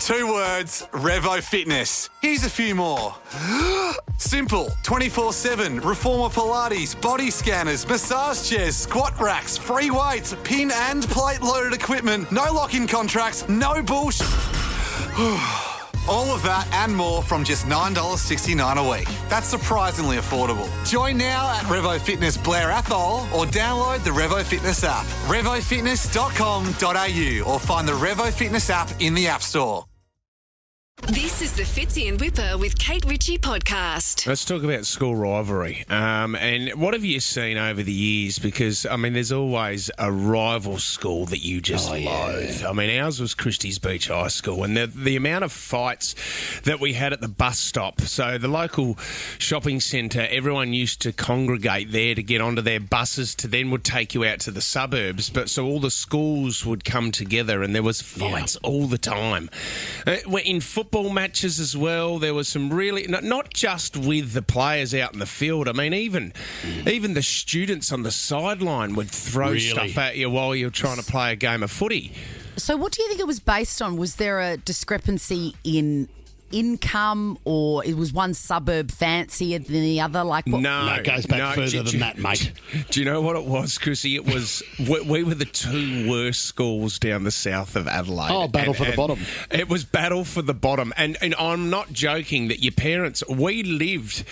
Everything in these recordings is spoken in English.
2 words, Revo Fitness. Here's a few more. Simple, 24/7, reformer Pilates, body scanners, massage chairs, squat racks, free weights, pin and plate loaded equipment, no lock-in contracts, no bullshit. All of that and more from just $9.69 a week. That's surprisingly affordable. Join now at Revo Fitness Blair Athol or download the Revo Fitness app. RevoFitness.com.au or find the Revo Fitness app in the App Store. This is the Fitzy and Whipper with Kate Ritchie podcast. Let's talk about school rivalry. And what have you seen over the years? Because, I mean, there's always a rival school that you just loathe. I mean, ours was Christie's Beach High School, and the amount of fights that we had at the bus stop. So the local shopping centre, everyone used to congregate there to get onto their buses to then would take you out to the suburbs. But so all the schools would come together and there was fights all the time. In football matches as well, there was some really, not just with the players out in the field. I mean, even the students on the sideline would throw stuff at you while you're trying to play a game of footy. So what do you think it was based on? Was there a discrepancy in income, or it was one suburb fancier than the other? Like what? No, it goes back further than that, mate. Do you know what it was, Chrissy? It was we were the 2 worst schools down the south of Adelaide. Oh, battle for the bottom. It was battle for the bottom, and I'm not joking that your parents. We lived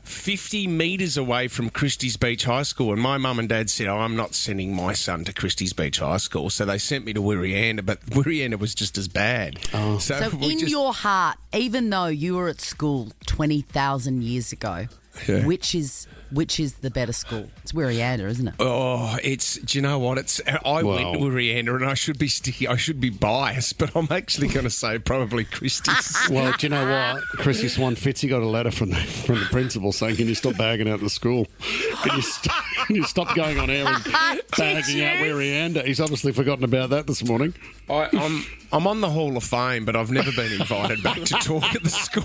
50 metres away from Christie's Beach High School, and my mum and dad said, I'm not sending my son to Christie's Beach High School, so they sent me to Wirianda, but Wirianda was just as bad. Oh. So in your heart, even though you were at school 20,000 years ago, which is the better school? It's Wirianda, isn't it? Oh, do you know what? Went to Wirianda, and I should be sticky. I should be biased, but I'm actually going to say probably Christie's. Well, do you know what? Chrissy Swan Fitzy got a letter from the principal saying, can you stop bagging out the school? Can you stop going on air and bagging out Wirianda? He's obviously forgotten about that this morning. I'm on the Hall of Fame, but I've never been invited back to talk at the school.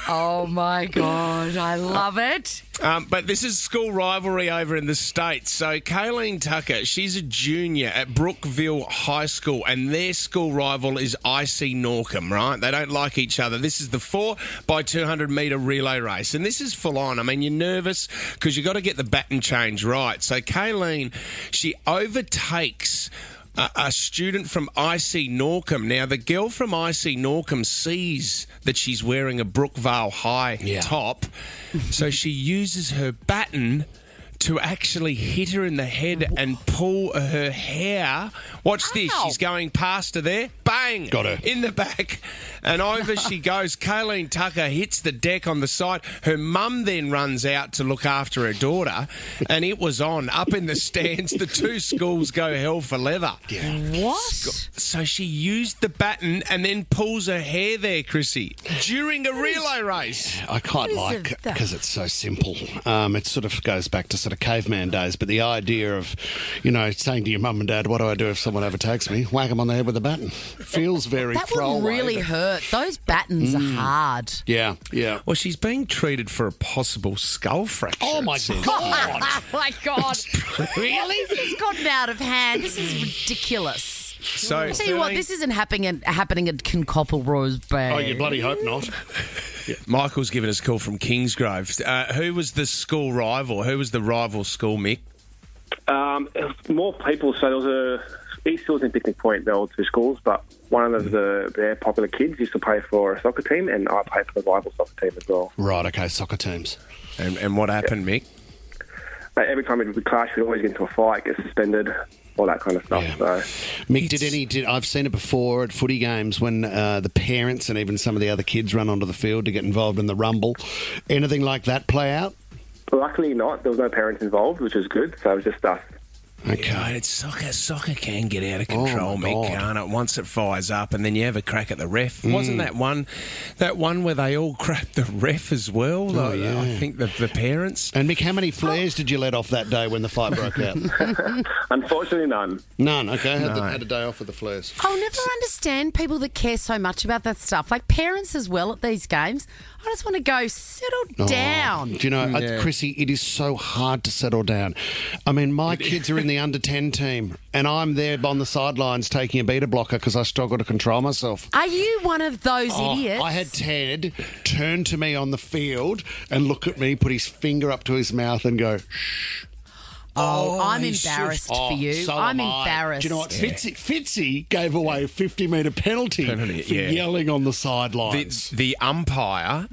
Oh, my God. I love it. But this is school rivalry over in the States. So Kayleen Tucker, she's a junior at Brookville High School, and their school rival is IC Norcom, right? They don't like each other. This is the 4x200 metre relay race, and this is full on. I mean, you're nervous because you've got to get the baton change right. So Kayleen, she overtakes a student from IC Norcom. Now, the girl from IC Norcom sees that she's wearing a Brookvale High top, so she uses her baton to actually hit her in the head and pull her hair. Watch this. She's going past her there. Bang! Got her. In the back. And over she goes. Kayleen Tucker hits the deck on the side. Her mum then runs out to look after her daughter. And it was on. Up in the stands, the 2 schools go hell for leather. Yeah. What? So she used the baton and then pulls her hair there, Chrissy, during a relay race. I quite like because it's so simple. It sort of goes back to sort of caveman days, but the idea of, saying to your mum and dad, what do I do if someone overtakes me? Whack them on the head with a baton. Feels very that would really hurt. Those batons are hard. Yeah. Well, she's being treated for a possible skull fracture. Oh, my God. Oh, my God. Really? This has gotten out of hand. This is ridiculous. So, I'll tell you what, this isn't happening at Kincoppleroy's Bay. Oh, you bloody hope not. Michael's given us a call from Kingsgrove. Who was the school rival? Who was the rival school, Mick? More people. So there was East Hills and Picnic Point. There were 2 schools, but one of their popular kids used to play for a soccer team, and I played for the rival soccer team as well. Right, okay, soccer teams. And what happened, Mick? Every time we clash, we'd always get into a fight, get suspended, all that kind of stuff. Yeah. So, Mick, I've seen it before at footy games when the parents and even some of the other kids run onto the field to get involved in the rumble. Anything like that play out? Luckily not. There was no parents involved, which is good. So it was just us. Okay. Yeah, it's soccer can get out of control, Mick, can't it? Once it fires up and then you have a crack at the ref. Wasn't that one where they all crapped the ref as well? I think the parents. And Mick, how many flares did you let off that day when the fight broke out? Unfortunately, none. None, okay. Had a day off with the flares. I'll never understand people that care so much about that stuff. Like parents as well at these games. I just want to go settle down. Do you know, Chrissy, it is so hard to settle down. I mean, my kids are in the the under-10 team, and I'm there on the sidelines taking a beta blocker because I struggle to control myself. Are you one of those idiots? I had Ted turn to me on the field and look at me, put his finger up to his mouth and go, shh. Oh, I'm embarrassed for you. So I'm am I. embarrassed. Do you know what? Fitzy gave away a 50-metre penalty for yelling on the sidelines. The umpire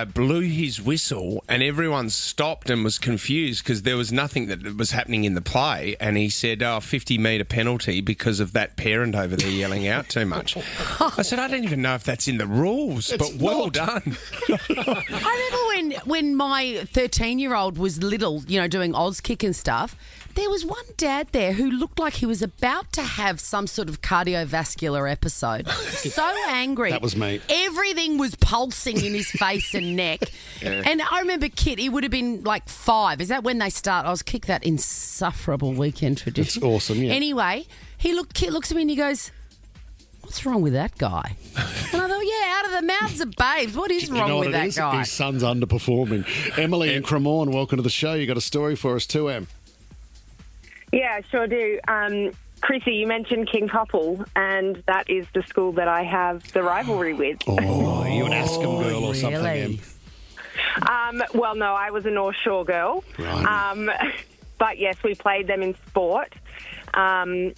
blew his whistle and everyone stopped and was confused because there was nothing that was happening in the play, and he said, 50-metre penalty because of that parent over there yelling out too much. I said, I don't even know if that's in the rules, but well done. I remember when my 13-year-old was little, doing Oz kick and stuff, there was one dad there who looked like he was about to have some sort of cardiovascular episode. So angry. That was me. Everything was pulsing in his face and neck. Yeah. And I remember Kit, he would have been like 5. Is that when they start? I was kick that insufferable weekend tradition. It's awesome, yeah. Anyway, Kit looks at me and he goes, what's wrong with that guy? And I thought, out of the mouths of babes, what is wrong with that guy? His son's underperforming. Emily in Cremorne, welcome to the show. You got a story for us too, Em? Yeah, sure do. Chrissy, you mentioned King Koppel, and that is the school that I have the rivalry with. Oh, are you an Askham girl or something, Em? Well, no, I was a North Shore girl. Right. But yes, we played them in sport. And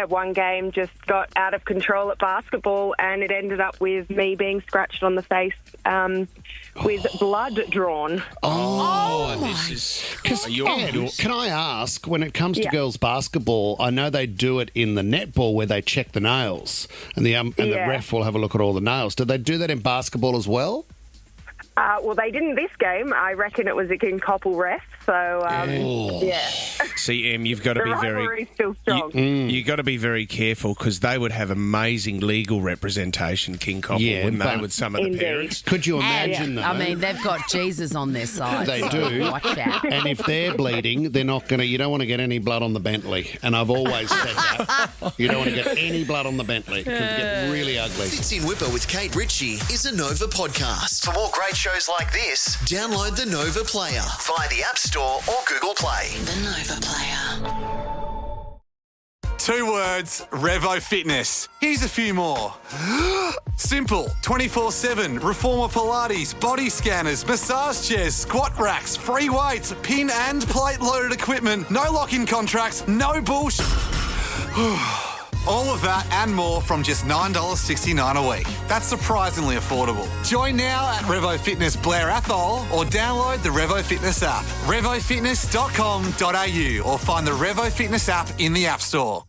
one game just got out of control at basketball, and it ended up with me being scratched on the face with blood drawn. Can I ask, when it comes to girls' basketball, I know they do it in the netball where they check the nails, and the ref will have a look at all the nails. Do they do that in basketball as well? Well, they didn't this game. I reckon it was a King Koppel ref. So, See, Em, you've got to be very... still strong. You've got to be very careful because they would have amazing legal representation, King Koppel, wouldn't they, with some of the parents? Could you imagine, though? I mean, they've got Jesus on their side. They so do. Watch out. And if they're bleeding, they're not going to... You don't want to get any blood on the Bentley. And I've always said that. You don't want to get any blood on the Bentley. It can get really ugly. Fitzy and Whipper with Kate Ritchie is a Nova podcast. For more great shows like this, download the Nova Player via the App Store or Google Play. The Nova Player. 2 words, Revo Fitness. Here's a few more. Simple, 24/7, Reformer Pilates, body scanners, massage chairs, squat racks, free weights, pin and plate loaded equipment, no lock-in contracts, no bullshit. All of that and more from just $9.69 a week. That's surprisingly affordable. Join now at Revo Fitness Blair Athol or download the Revo Fitness app. RevoFitness.com.au or find the Revo Fitness app in the App Store.